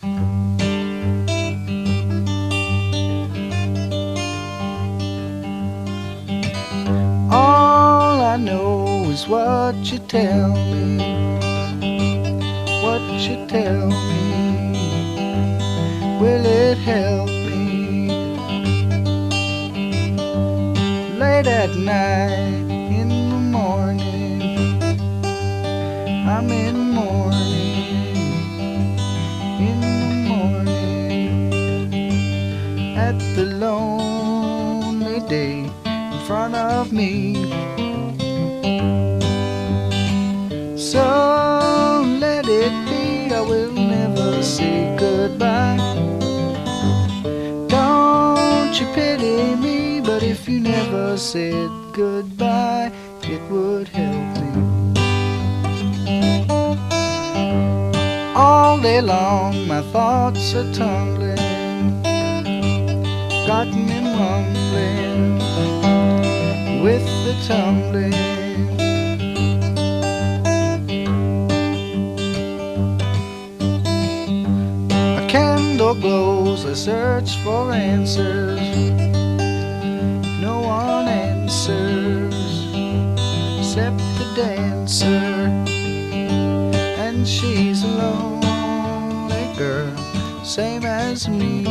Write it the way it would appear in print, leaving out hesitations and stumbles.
All I know is what you tell me, what you tell me. Will it help me? Late at night, in the morning, I'm in mourning, in the morning, at the lonely day in front of me. So let it be, I will never say goodbye. Don't you pity me, but if you never said goodbye, it would help me. All day long my thoughts are tumbling, got me mumbling with the tumbling. A candle glows, I search for answers, no one answers except the dancer, and she's a lonely girl, same as me.